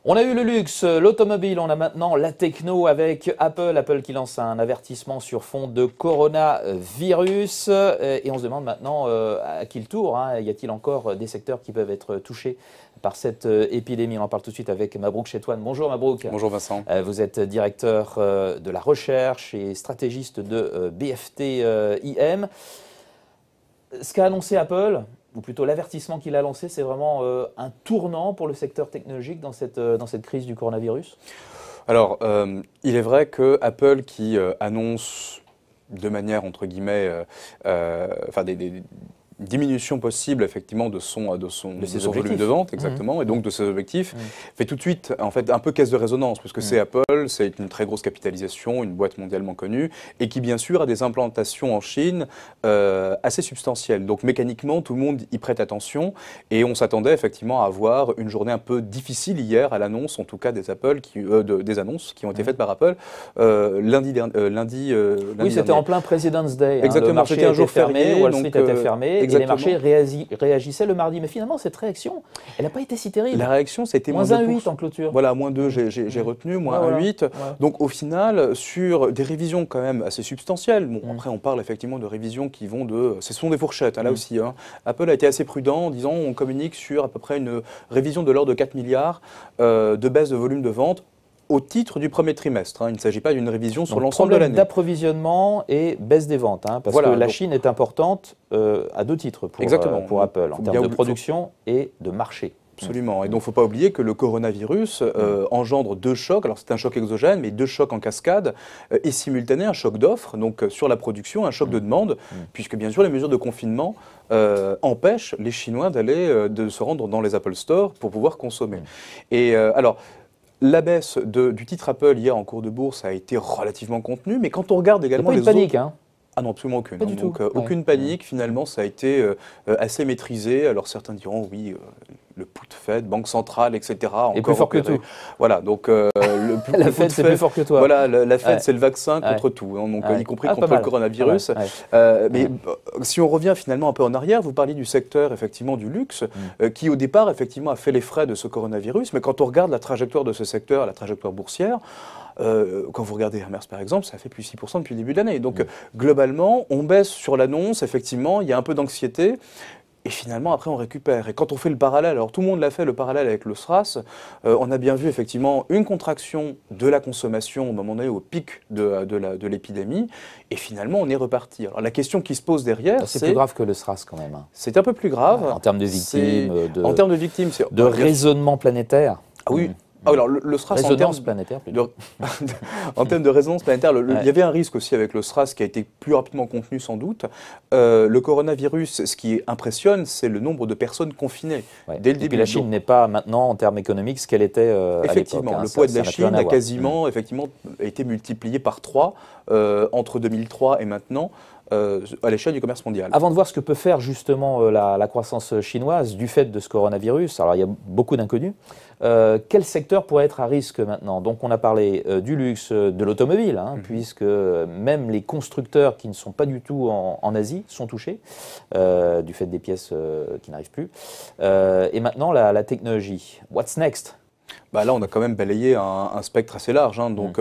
On a eu le luxe, l'automobile, on a maintenant la techno avec Apple. Apple qui lance un avertissement sur fond de coronavirus. Et on se demande maintenant à qui le tour, hein. Y a-t-il encore des secteurs qui peuvent être touchés par cette épidémie? On en parle tout de suite avec Mabrouk Chetouane. Bonjour Mabrouk. Bonjour Vincent. Vous êtes directeur de la recherche et stratégiste de BFT IM. Ce qu'a annoncé Apple, ou plutôt l'avertissement qu'il a lancé, c'est vraiment un tournant pour le secteur technologique dans cette crise du coronavirus? Alors, il est vrai que Apple qui annonce de manière, entre guillemets, des diminution possible effectivement de son volume de vente, exactement, et donc de ses objectifs, fait tout de suite en fait un peu caisse de résonance, parce que c'est Apple, c'est une très grosse capitalisation, une boîte mondialement connue, et qui bien sûr a des implantations en Chine assez substantielles. Donc mécaniquement, tout le monde y prête attention, et on s'attendait effectivement à avoir une journée un peu difficile hier à l'annonce, en tout cas des annonces qui ont été faites par Apple lundi dernier. Oui, c'était en plein President's Day. Exactement, le marché c'était un jour fermé, férié, Wall Street était fermé. Exactement. Et les marchés réagissaient le mardi. Mais finalement, cette réaction, elle n'a pas été si terrible. La réaction, c'était moins 1,8 en clôture. Voilà, moins 2, j'ai retenu, moins 1,8. Ouais. Donc au final, sur des révisions quand même assez substantielles, bon, après on parle effectivement de révisions qui vont de... Ce sont des fourchettes, hein, là aussi. Hein. Apple a été assez prudent en disant on communique sur à peu près une révision de l'ordre de 4 milliards de baisse de volume de vente au titre du premier trimestre. Hein. Il ne s'agit pas d'une révision sur l'ensemble de l'année. D'approvisionnement et baisse des ventes, hein, parce que la Chine est importante à deux titres pour Apple, en termes de production et de marché. Absolument. Et donc, il ne faut pas oublier que le coronavirus engendre deux chocs. Alors, c'est un choc exogène, mais deux chocs en cascade et simultané, un choc d'offre, donc sur la production, un choc de demande, puisque bien sûr, les mesures de confinement empêchent les Chinois de se rendre dans les Apple Store pour pouvoir consommer. Et alors, la baisse du titre Apple hier en cours de bourse a été relativement contenue, mais quand on regarde également les autres... panique, hein. Ah non, absolument aucune. Pas du tout. Aucune panique, finalement, ça a été assez maîtrisé. Alors certains diront, oui, le put Fed, Banque centrale, etc. Et plus fort que tout. Voilà, donc la Fed, c'est plus fort que toi. Voilà, la Fed, c'est le vaccin contre tout, hein, donc, y compris contre le coronavirus. Mais si on revient finalement un peu en arrière, vous parliez du secteur, effectivement, du luxe, qui au départ, effectivement, a fait les frais de ce coronavirus. Mais quand on regarde la trajectoire de ce secteur, la trajectoire boursière, quand vous regardez Hermès par exemple, ça fait plus 6% depuis le début de l'année. Donc globalement, on baisse sur l'annonce, effectivement, il y a un peu d'anxiété. Et finalement, après, on récupère. Et quand on fait le parallèle, alors tout le monde l'a fait, le parallèle avec le SRAS, on a bien vu effectivement une contraction de la consommation au moment donné, au pic de l'épidémie. Et finalement, on est reparti. Alors la question qui se pose derrière, c'est plus grave que le SRAS quand même. Hein. C'est un peu plus grave. En termes de victimes, en termes de victimes, de raisonnement planétaire. Ah oui. Alors, le SRAS, résonance planétaire, en termes de résonance planétaire, il y avait un risque aussi avec le SRAS qui a été plus rapidement contenu sans doute. Le coronavirus, ce qui impressionne, c'est le nombre de personnes confinées. Dès le début. Et puis la Chine n'est pas maintenant, en termes économiques, ce qu'elle était à l'époque. Effectivement, le poids de la Chine a quasiment été multiplié par 3 entre 2003 et maintenant. À l'échelle du commerce mondial. Avant de voir ce que peut faire justement la croissance chinoise du fait de ce coronavirus, alors il y a beaucoup d'inconnus, quel secteur pourrait être à risque maintenant? Donc on a parlé du luxe, de l'automobile, hein, puisque même les constructeurs qui ne sont pas du tout en Asie sont touchés du fait des pièces qui n'arrivent plus. Et maintenant la technologie. What's next? Bah là, on a quand même balayé un spectre assez large. Hein. Donc,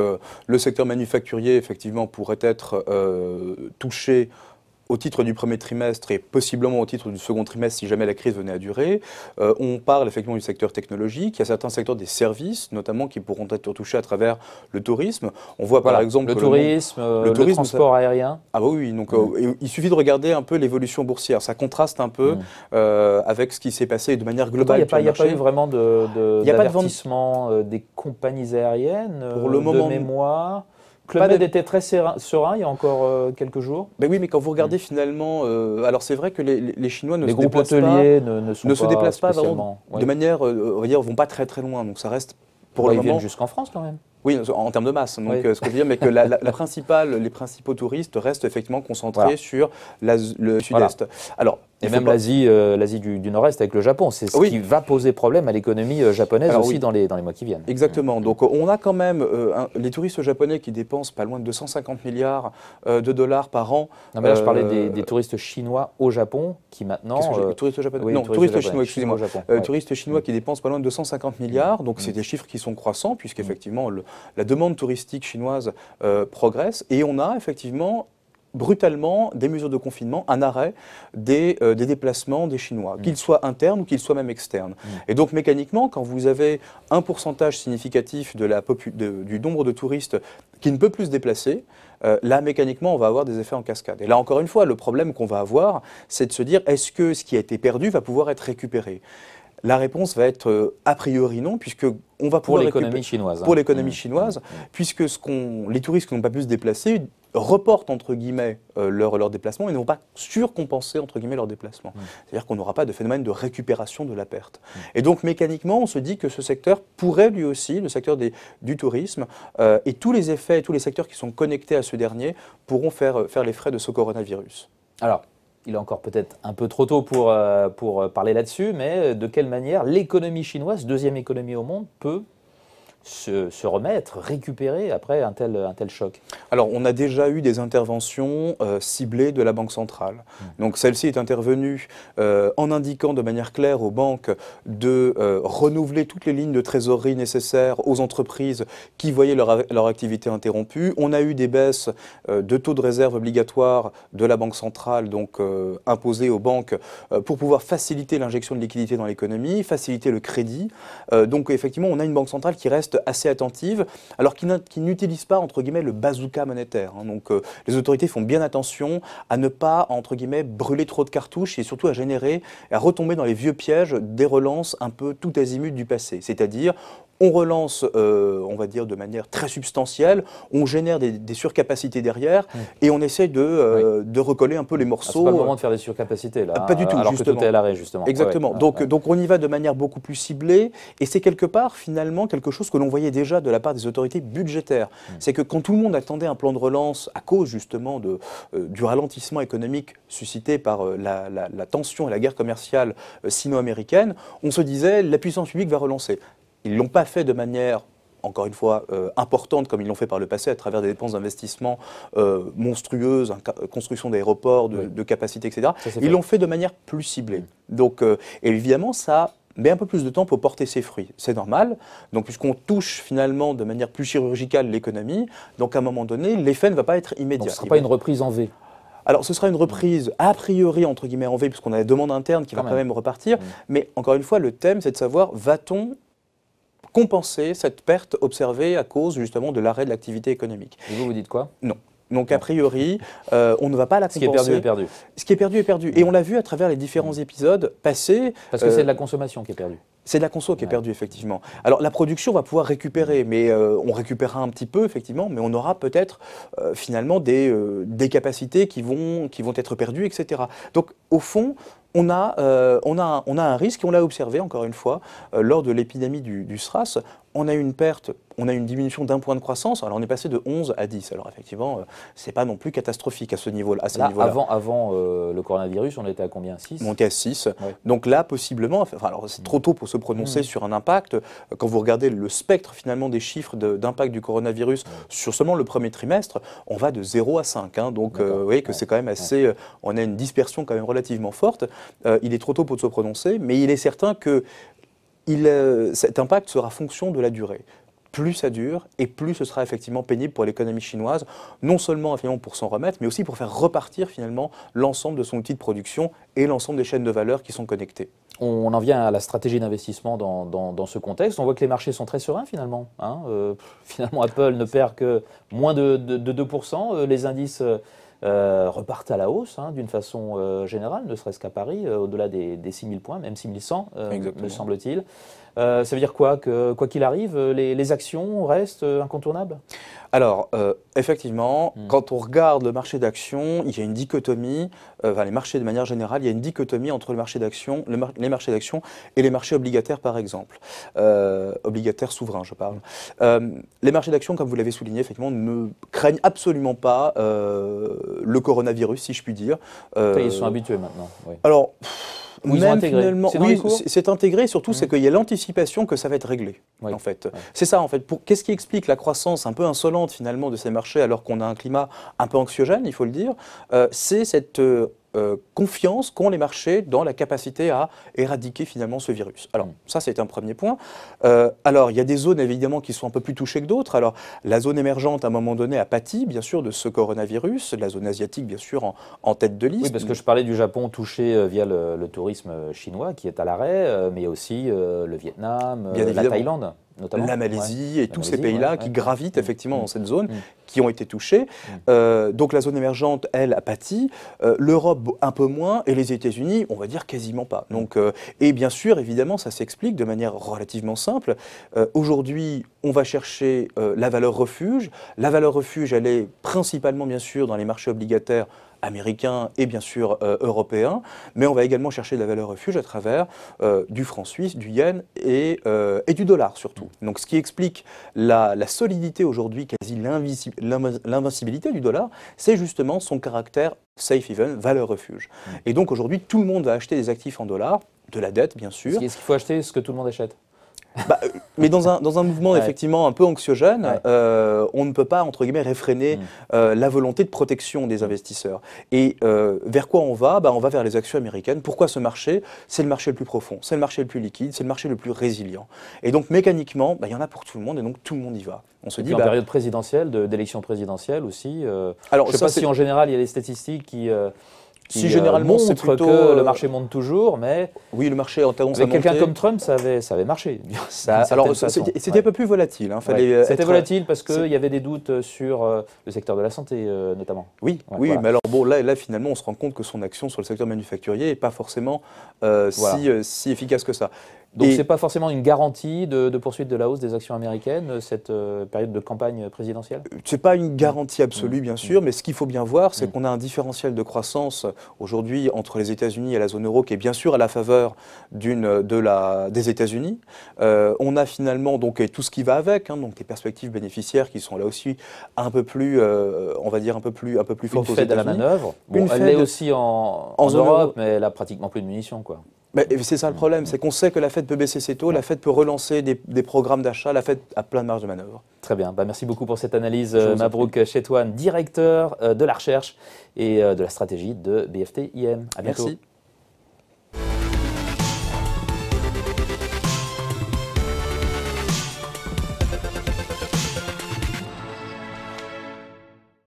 le secteur manufacturier, effectivement, pourrait être touché au titre du premier trimestre et possiblement au titre du second trimestre si jamais la crise venait à durer. On parle effectivement du secteur technologique. Il y a certains secteurs des services, notamment, qui pourront être touchés à travers le tourisme. On voit par exemple le tourisme, le transport aérien. Ah bah oui, donc il suffit de regarder un peu l'évolution boursière. Ça contraste un peu avec ce qui s'est passé de manière globale. Il n'y a pas eu vraiment d'avertissement des compagnies aériennes pour le moment, de mémoire. Club Med était très serein il y a encore quelques jours. Ben oui, mais quand vous regardez finalement, alors c'est vrai que les Chinois ne se déplacent pas vraiment de manière, on va dire, vont pas très très loin, donc ça reste pour le moment. Ils viennent jusqu'en France quand même. Oui, en termes de masse. Donc, ce que je veux dire, mais que les principaux touristes restent effectivement concentrés sur le sud-est. Alors, Et même l'Asie du Nord-Est avec le Japon, c'est ce qui va poser problème à l'économie japonaise aussi dans les mois qui viennent. Exactement. Donc on a quand même les touristes japonais qui dépensent pas loin de 250 milliards de dollars par an. Non mais là je parlais des touristes chinois au Japon qui maintenant... touristes japonais. Non, touristes chinois, excusez-moi. Touristes chinois qui dépensent pas loin de 250 milliards. Donc c'est des chiffres qui sont croissants puisqu'effectivement la demande touristique chinoise progresse. Et on a effectivement brutalement des mesures de confinement, un arrêt des déplacements des Chinois, qu'ils soient internes ou qu'ils soient même externes. Et donc mécaniquement, quand vous avez un pourcentage significatif du nombre de touristes qui ne peut plus se déplacer, là mécaniquement on va avoir des effets en cascade. Et là encore une fois, le problème qu'on va avoir, c'est de se dire est-ce que ce qui a été perdu va pouvoir être récupéré ? La réponse va être a priori non, puisque on va pouvoir pour l'économie chinoise. Pour l'économie chinoise, puisque les touristes qui n'ont pas pu se déplacer reportent entre guillemets leur déplacement et ne vont pas surcompenser entre guillemets leur déplacement. C'est-à-dire qu'on n'aura pas de phénomène de récupération de la perte. Et donc mécaniquement, on se dit que ce secteur pourrait lui aussi, le secteur du tourisme, et tous les effets, tous les secteurs qui sont connectés à ce dernier pourront faire les frais de ce coronavirus. Alors, il est encore peut-être un peu trop tôt pour parler là-dessus, mais de quelle manière l'économie chinoise, deuxième économie au monde, peut se remettre, récupérer après un tel choc? Alors, on a déjà eu des interventions ciblées de la Banque centrale. Donc, celle-ci est intervenue en indiquant de manière claire aux banques de renouveler toutes les lignes de trésorerie nécessaires aux entreprises qui voyaient leur activité interrompue. On a eu des baisses de taux de réserve obligatoires de la Banque centrale, donc imposées aux banques pour pouvoir faciliter l'injection de liquidités dans l'économie, faciliter le crédit. Donc, effectivement, on a une Banque centrale qui reste assez attentive, alors qui n'utilise pas, entre guillemets, le bazooka monétaire. Donc, les autorités font bien attention à ne pas, entre guillemets, brûler trop de cartouches et surtout à retomber dans les vieux pièges des relances un peu tout azimut du passé. C'est-à-dire, on relance, on va dire, de manière très substantielle, on génère des surcapacités derrière et on essaie de recoller un peu les morceaux. C'est pas le moment de faire des surcapacités, là. Pas du tout, alors justement. Que tout est à l'arrêt, justement. Exactement. Donc on y va de manière beaucoup plus ciblée et c'est quelque part, finalement, quelque chose que l'on voyait déjà de la part des autorités budgétaires. C'est que quand tout le monde attendait un plan de relance à cause, justement, du ralentissement économique suscité par la tension et la guerre commerciale sino-américaine, on se disait, la puissance publique va relancer. Ils ne l'ont pas fait de manière, encore une fois, importante comme ils l'ont fait par le passé à travers des dépenses d'investissement monstrueuses, construction d'aéroports, de capacités, etc. Ils l'ont fait de manière plus ciblée. Donc, évidemment, ça met un peu plus de temps pour porter ses fruits. C'est normal. Donc, puisqu'on touche finalement de manière plus chirurgicale l'économie, donc à un moment donné, l'effet ne va pas être immédiat. Donc, ce ne sera pas une reprise en V. Alors, ce sera une reprise a priori, entre guillemets, en V, puisqu'on a la demande interne qui va quand même repartir. Mais encore une fois, le thème, c'est de savoir, va-t-on compenser cette perte observée à cause justement de l'arrêt de l'activité économique? Et vous dites quoi? Non. Donc a priori, on ne va pas la compenser. Ce qui est perdu est perdu. Ce qui est perdu est perdu. Et on l'a vu à travers les différents épisodes passés. Parce que c'est de la consommation qui est perdue. C'est de la conso qui est perdue, effectivement. Alors, la production va pouvoir récupérer, mais on récupérera un petit peu, effectivement, mais on aura peut-être, finalement, des capacités qui vont être perdues, etc. Donc, au fond, on a un risque, et on l'a observé, encore une fois, lors de l'épidémie du SRAS. On a eu une perte, on a eu une diminution d'un point de croissance. Alors, on est passé de 11 à 10. Alors, effectivement, ce n'est pas non plus catastrophique à ce niveau-là. Avant le coronavirus, on était à combien? 6? On était à 6. Ouais. Donc là, possiblement, enfin, alors c'est trop tôt pour se prononcer sur un impact. Quand vous regardez le spectre, finalement, des chiffres d'impact du coronavirus sur seulement le premier trimestre, on va de 0 à 5. Donc, vous voyez que c'est quand même assez... on a une dispersion quand même relativement forte. Il est trop tôt pour se prononcer, mais il est certain que cet impact sera fonction de la durée. Plus ça dure et plus ce sera effectivement pénible pour l'économie chinoise, non seulement finalement pour s'en remettre, mais aussi pour faire repartir finalement l'ensemble de son outil de production et l'ensemble des chaînes de valeur qui sont connectées. On en vient à la stratégie d'investissement dans ce contexte. On voit que les marchés sont très sereins finalement. Finalement, Apple ne perd que moins de 2%. Les indices repartent à la hausse d'une façon générale, ne serait-ce qu'à Paris, au-delà des 6000 points, même 6100, me semble-t-il. Ça veut dire quoi? Que quoi qu'il arrive, les actions restent incontournables? Alors, effectivement, quand on regarde le marché d'actions, il y a une dichotomie, les marchés de manière générale, il y a une dichotomie entre le marché d'actions, les marchés d'actions et les marchés obligataires, par exemple. Obligataires souverains, je parle. Les marchés d'actions, comme vous l'avez souligné, effectivement, ne craignent absolument pas le coronavirus, si je puis dire. Ils sont habitués maintenant. Oui. Alors, ils ont intégré. Finalement, oui, c'est intégré, surtout c'est qu'il y a l'anticipation que ça va être réglé, en fait. C'est ça, en fait. Qu'est-ce qui explique la croissance un peu insolente, finalement, de ces marchés, alors qu'on a un climat un peu anxiogène, il faut le dire, c'est cette confiance qu'ont les marchés dans la capacité à éradiquer finalement ce virus. Alors ça c'est un premier point. Alors il y a des zones évidemment qui sont un peu plus touchées que d'autres. Alors la zone émergente à un moment donné a pâti bien sûr de ce coronavirus, la zone asiatique bien sûr en tête de liste. Oui, parce que je parlais du Japon touché via le tourisme chinois qui est à l'arrêt, mais aussi le Vietnam, la Thaïlande. Notamment. La Malaisie et tous ces pays-là qui gravitent effectivement dans cette zone, qui ont été touchés. Donc la zone émergente, elle, a pâti. L'Europe, un peu moins, et les États-Unis, on va dire quasiment pas. Donc, et bien sûr, évidemment, ça s'explique de manière relativement simple. Aujourd'hui, on va chercher la valeur refuge. La valeur refuge, elle est principalement, bien sûr, dans les marchés obligataires américains et bien sûr européens, mais on va également chercher de la valeur refuge à travers du franc suisse, du yen et du dollar surtout. Donc ce qui explique la solidité aujourd'hui, quasi l'invincibilité du dollar, c'est justement son caractère safe haven, valeur refuge. Et donc aujourd'hui, tout le monde va acheter des actifs en dollars, de la dette bien sûr. Est-ce qu'il faut acheter ce que tout le monde achète? Mais dans un mouvement effectivement un peu anxiogène, on ne peut pas, entre guillemets, réfréner la volonté de protection des investisseurs. Et vers quoi on va? On va vers les actions américaines. Pourquoi ce marché? C'est le marché le plus profond, c'est le marché le plus liquide, c'est le marché le plus résilient. Et donc mécaniquement, il y en a pour tout le monde et donc tout le monde y va. On se dit en période présidentielle, d'élection présidentielle aussi. Alors, je ne sais pas si en général il y a des statistiques qui généralement c'est plutôt que le marché monte toujours, mais oui, le marché en tendance avec quelqu'un comme Trump, ça avait marché. Alors c'était un peu plus volatile. Hein, c'était volatile parce qu'il y avait des doutes sur le secteur de la santé notamment. Oui, voilà. Mais alors bon, là finalement on se rend compte que son action sur le secteur manufacturier n'est pas forcément si efficace que ça. Donc ce n'est pas forcément une garantie de poursuite de la hausse des actions américaines, cette période de campagne présidentielle? Ce n'est pas une garantie absolue, bien sûr, mais ce qu'il faut bien voir, c'est qu'on a un différentiel de croissance aujourd'hui entre les États-Unis et la zone euro qui est bien sûr à la faveur des États-Unis. On a finalement donc tout ce qui va avec, donc les perspectives bénéficiaires qui sont là aussi un peu plus, on va dire un peu plus fortes aux États-Unis. Une Fed à la manœuvre. Bon, elle l'est aussi en Europe, mais elle n'a pratiquement plus de munitions, quoi. C'est ça le problème, c'est qu'on sait que la Fed peut baisser ses taux, la Fed peut relancer des programmes d'achat, la Fed a plein de marge de manœuvre. Très bien, merci beaucoup pour cette analyse, Mabrouk Chetouane, directeur de la recherche et de la stratégie de BFT IM. À bientôt. Merci.